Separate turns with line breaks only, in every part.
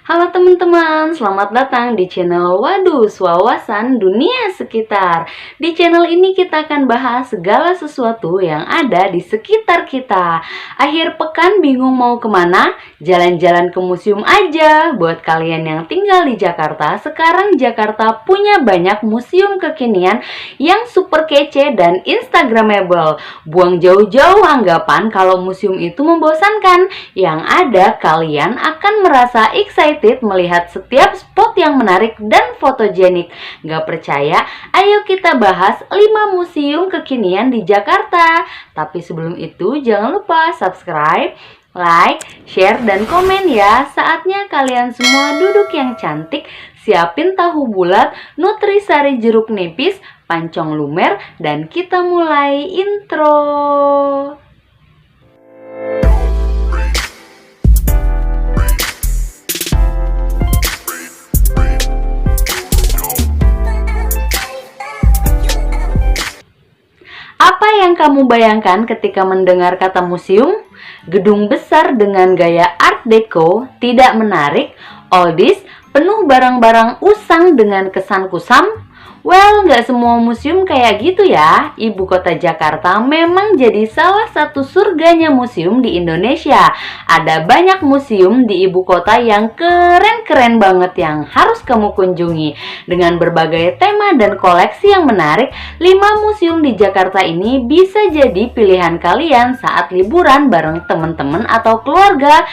Halo teman-teman, selamat datang di channel Wadus, Wawasan Dunia Sekitar. Di channel ini kita akan bahas segala sesuatu yang ada di sekitar kita. Akhir pekan bingung mau kemana? Jalan-jalan ke museum aja. Buat kalian yang tinggal di Jakarta, sekarang Jakarta punya banyak museum kekinian yang super kece dan instagramable. Buang jauh-jauh anggapan kalau museum itu membosankan. Yang ada kalian akan merasa excited melihat setiap spot yang menarik dan fotogenik. Gak percaya? Ayo kita bahas 5 museum kekinian di Jakarta. Tapi sebelum itu jangan lupa subscribe, like, share, dan komen ya. Saatnya kalian semua duduk yang cantik, siapin tahu bulat, nutrisari jeruk nipis, pancong lumer, dan kita mulai intro. Apa yang kamu bayangkan ketika mendengar kata museum? Gedung besar dengan gaya Art Deco, tidak menarik, oldies, penuh barang-barang usang dengan kesan kusam? Well, nggak semua museum kayak gitu ya. Ibu kota Jakarta memang jadi salah satu surganya museum di Indonesia. Ada banyak museum di ibu kota yang keren-keren banget yang harus kamu kunjungi. Dengan berbagai tema dan koleksi yang menarik, 5 museum di Jakarta ini bisa jadi pilihan kalian saat liburan bareng teman-teman atau keluarga.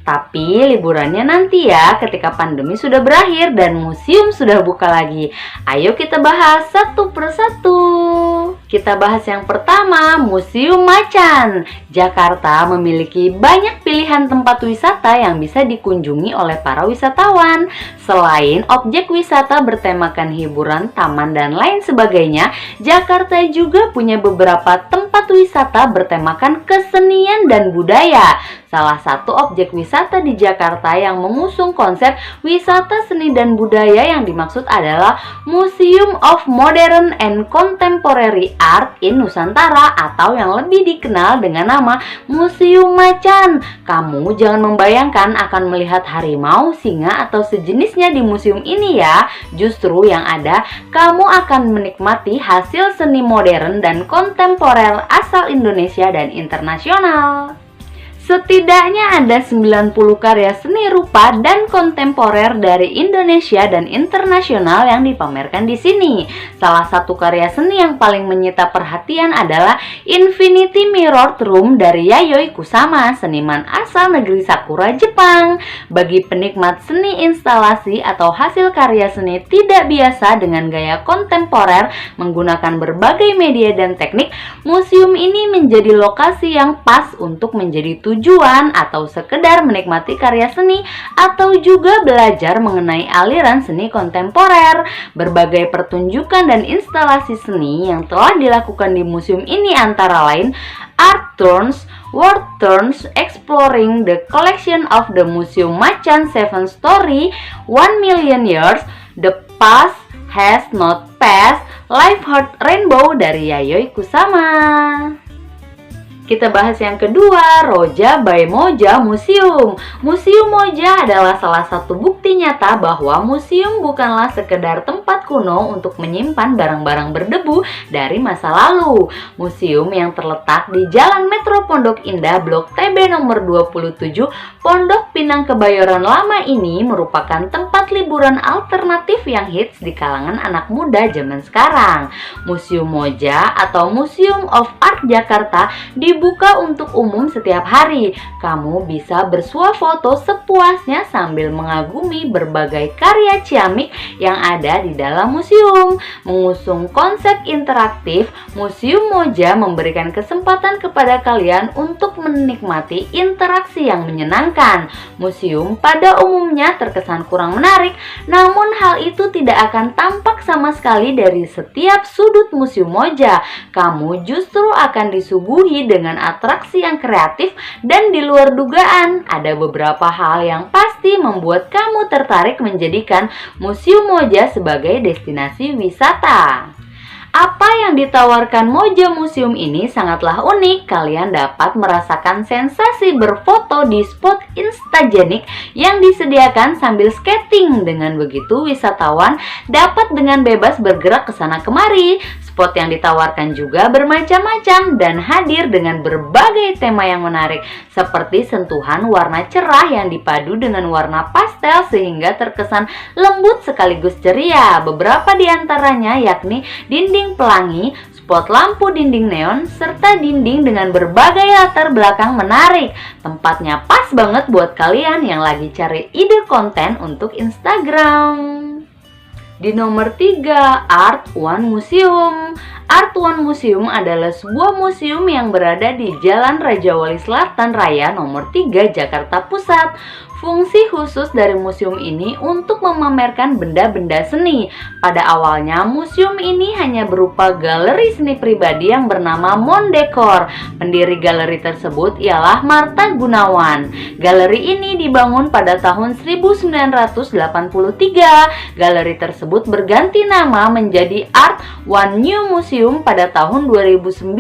Tapi liburannya nanti ya, ketika pandemi sudah berakhir dan museum sudah buka lagi. Ayo kita bahas satu persatu. Kita bahas yang pertama, Museum Macan. Jakarta memiliki banyak pilihan tempat wisata yang bisa dikunjungi oleh para wisatawan. Selain objek wisata bertemakan hiburan, taman, dan lain sebagainya, Jakarta juga punya beberapa tempat wisata bertemakan kesenian dan budaya. Salah satu objek wisata di Jakarta yang mengusung konsep wisata seni dan budaya yang dimaksud adalah Museum of Modern and Contemporary Art in Nusantara, atau yang lebih dikenal dengan nama Museum Macan. Kamu jangan membayangkan akan melihat harimau, singa, atau sejenisnya di museum ini ya. Justru yang ada, kamu akan menikmati hasil seni modern dan kontemporer asal Indonesia dan internasional. Setidaknya ada 90 karya seni rupa dan kontemporer dari Indonesia dan internasional yang dipamerkan di sini. Salah satu karya seni yang paling menyita perhatian adalah Infinity Mirror Room dari Yayoi Kusama, seniman asal negeri Sakura, Jepang. Bagi penikmat seni instalasi atau hasil karya seni tidak biasa dengan gaya kontemporer menggunakan berbagai media dan teknik, museum ini menjadi lokasi yang pas untuk menjadi tujuan atau sekedar menikmati karya seni atau juga belajar mengenai aliran seni kontemporer. Berbagai pertunjukan dan instalasi seni yang telah dilakukan di museum ini antara lain Art Turns, World Turns, Exploring the Collection of the Museum Macan 7 Story, 1 Million Years, The Past Has Not Passed, Life Heart Rainbow dari Yayoi Kusama. Kita bahas yang kedua, Roja by Moja Museum. Museum Moja adalah salah satu bukti nyata bahwa museum bukanlah sekedar tempat kuno untuk menyimpan barang-barang berdebu dari masa lalu. Museum yang terletak di Jalan Metro Pondok Indah, Blok TB nomor 27, Pondok Pinang, Kebayoran Lama ini merupakan tempat liburan alternatif yang hits di kalangan anak muda zaman sekarang. Museum Moja atau Museum of Art Jakarta dibuka untuk umum setiap hari. Kamu bisa bersuah foto sepuasnya sambil mengagumi berbagai karya ciamik yang ada di dalam museum. Mengusung konsep interaktif, Museum Moja memberikan kesempatan kepada kalian untuk menikmati interaksi yang menyenangkan. Museum pada umumnya terkesan kurang menarik, namun hal itu tidak akan tampak sama sekali dari setiap sudut Museum Moja. Kamu justru akan disuguhi dengan atraksi yang kreatif dan di luar dugaan. Ada beberapa hal yang pasti membuat kamu tertarik menjadikan Museum Moja sebagai destinasi wisata. Apa yang ditawarkan Moja Museum ini sangatlah unik. Kalian dapat merasakan sensasi berfoto di spot instagenik yang disediakan sambil skating. Dengan begitu, wisatawan dapat dengan bebas bergerak ke sana kemari. Spot yang ditawarkan juga bermacam-macam dan hadir dengan berbagai tema yang menarik, seperti sentuhan warna cerah yang dipadu dengan warna pastel sehingga terkesan lembut sekaligus ceria. Beberapa di antaranya yakni dinding pelangi, spot lampu dinding neon, serta dinding dengan berbagai latar belakang menarik. Tempatnya pas banget buat kalian yang lagi cari ide konten untuk Instagram. Di nomor 3, Art One Museum. Art One Museum adalah sebuah museum yang berada di Jalan Raja Wali Selatan Raya nomor 3, Jakarta Pusat. Fungsi khusus dari museum ini untuk memamerkan benda-benda seni. Pada awalnya, museum ini hanya berupa galeri seni pribadi yang bernama Mondekor. Pendiri galeri tersebut ialah Marta Gunawan. Galeri ini dibangun pada tahun 1983. Galeri tersebut berganti nama menjadi Art One New Museum pada tahun 2009.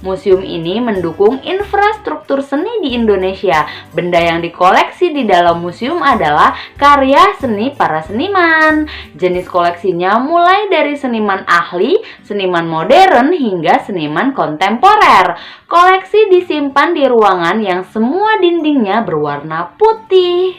Museum ini mendukung infrastruktur seni di Indonesia. Benda yang dikoleksi di dalam museum adalah karya seni para seniman. Jenis koleksinya mulai dari seniman ahli, seniman modern, hingga seniman kontemporer. Koleksi disimpan di ruangan yang semua dindingnya berwarna putih.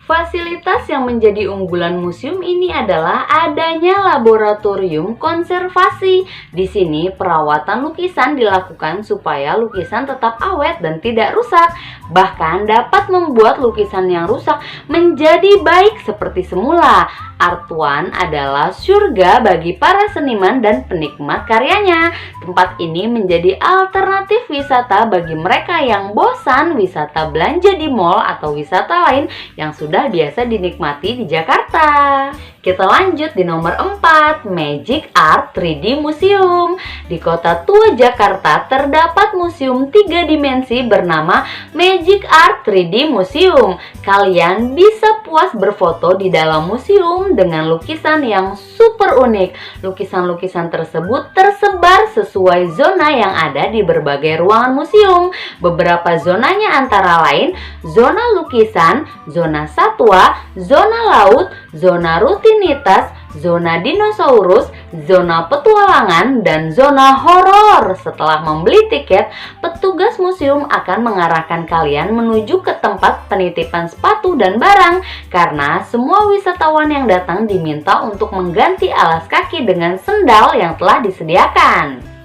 Fasilitas yang menjadi unggulan museum ini adalah adanya laboratorium konservasi. Di sini perawatan lukisan dilakukan supaya lukisan tetap awet dan tidak rusak. Bahkan dapat membuat lukisan yang rusak menjadi baik seperti semula. Art One adalah surga bagi para seniman dan penikmat karyanya. Tempat ini menjadi alternatif wisata bagi mereka yang bosan wisata belanja di mall atau wisata lain yang sudah biasa dinikmati di Jakarta. Kita lanjut di nomor 4, Magic Art 3D Museum. Di kota tua Jakarta terdapat museum 3 dimensi bernama Magic Art 3D Museum. Kalian bisa puas berfoto di dalam museum dengan lukisan yang super unik. Lukisan-lukisan tersebut tersebar sesuai zona yang ada di berbagai ruangan museum. Beberapa zonanya antara lain zona lukisan, zona satwa, zona laut, zona rutinitas, zona dinosaurus, zona petualangan, dan zona horor. Setelah membeli tiket, petugas museum akan mengarahkan kalian menuju ke tempat penitipan sepatu dan barang, karena semua wisatawan yang datang diminta untuk mengganti alas kaki dengan sendal yang telah disediakan.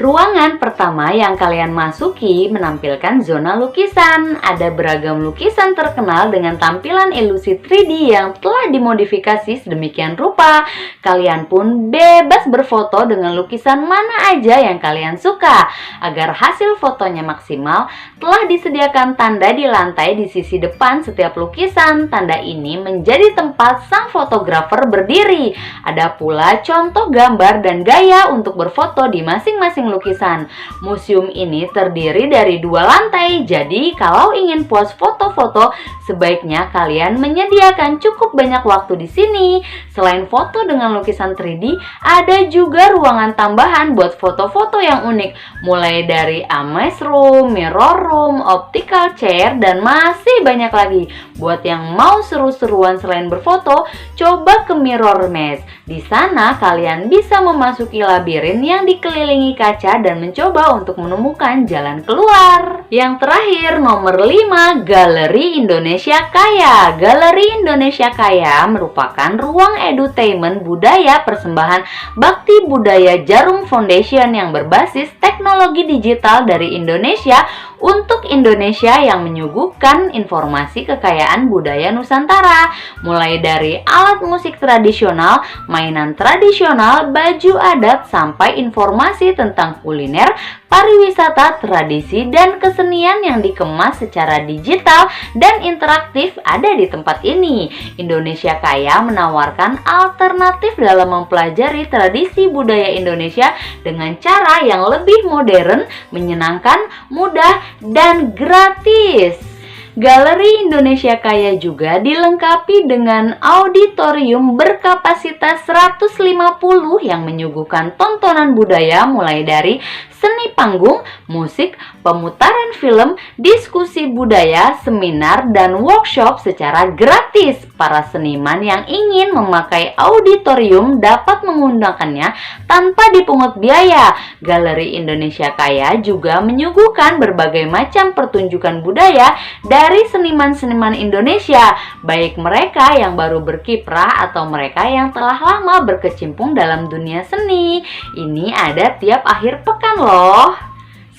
Ruangan pertama yang kalian masuki menampilkan zona lukisan. Ada beragam lukisan terkenal dengan tampilan ilusi 3D yang telah dimodifikasi sedemikian rupa. Kalian pun bebas berfoto dengan lukisan mana aja yang kalian suka. Agar hasil fotonya maksimal, telah disediakan tanda di lantai di sisi depan setiap lukisan. Tanda ini menjadi tempat sang fotografer berdiri. Ada pula contoh gambar dan gaya untuk berfoto di masing-masing lukisan. Museum ini terdiri dari 2 lantai, jadi kalau ingin puas foto-foto, sebaiknya kalian menyediakan cukup banyak waktu di sini. Selain foto dengan lukisan 3D, ada juga ruangan tambahan buat foto-foto yang unik, mulai dari amaze room, mirror room, optical chair, dan masih banyak lagi. Buat yang mau seru-seruan selain berfoto, coba ke mirror maze. Di sana kalian bisa memasuki labirin yang dikelilingi kaca dan mencoba untuk menemukan jalan keluar. Yang terakhir, nomor 5, Galeri Indonesia Kaya. Galeri Indonesia Kaya merupakan ruang edutainment budaya persembahan Bakti Budaya Jarum Foundation yang berbasis teknologi digital dari Indonesia untuk Indonesia yang menyuguhkan informasi kekayaan budaya Nusantara, mulai dari alat musik tradisional, mainan tradisional, baju adat, sampai informasi tentang kuliner, pariwisata, tradisi, dan kesenian yang dikemas secara digital dan interaktif ada di tempat ini. Indonesia Kaya menawarkan alternatif dalam mempelajari tradisi budaya Indonesia dengan cara yang lebih modern, menyenangkan, mudah, dan gratis. Galeri Indonesia Kaya juga dilengkapi dengan auditorium berkapasitas 150 yang menyuguhkan tontonan budaya mulai dari seni panggung, musik, pemutaran film, diskusi budaya, seminar, dan workshop secara gratis. Para seniman yang ingin memakai auditorium dapat menggunakannya tanpa dipungut biaya. Galeri Indonesia Kaya juga menyuguhkan berbagai macam pertunjukan budaya dari seniman-seniman Indonesia, baik mereka yang baru berkiprah atau mereka yang telah lama berkecimpung dalam dunia seni. Ini ada tiap akhir pekan loh.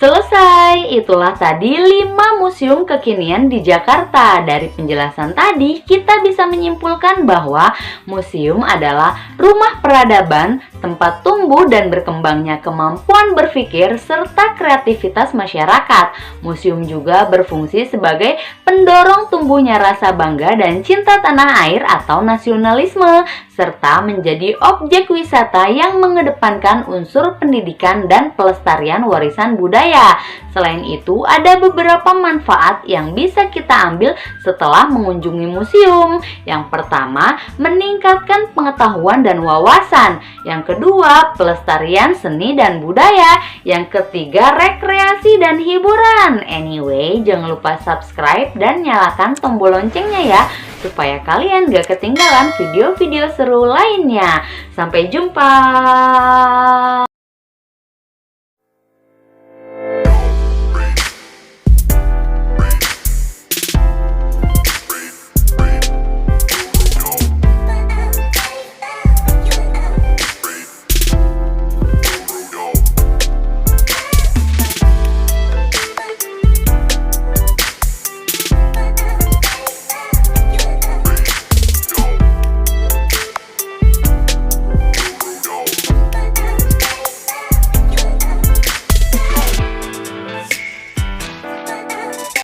Selesai, itulah tadi 5 museum kekinian di Jakarta. Dari penjelasan tadi, kita bisa menyimpulkan bahwa museum adalah rumah peradaban, tempat tumbuh dan berkembangnya kemampuan berpikir serta kreativitas masyarakat. Museum juga berfungsi sebagai pendorong tumbuhnya rasa bangga dan cinta tanah air atau nasionalisme, serta menjadi objek wisata yang mengedepankan unsur pendidikan dan pelestarian warisan budaya. Selain itu, ada beberapa manfaat yang bisa kita ambil setelah mengunjungi museum. Yang pertama, meningkatkan pengetahuan dan wawasan. Yang kedua, pelestarian seni dan budaya. Yang ketiga, rekreasi dan hiburan. Anyway, jangan lupa subscribe dan nyalakan tombol loncengnya ya, supaya kalian gak ketinggalan video-video seru lainnya. Sampai jumpa.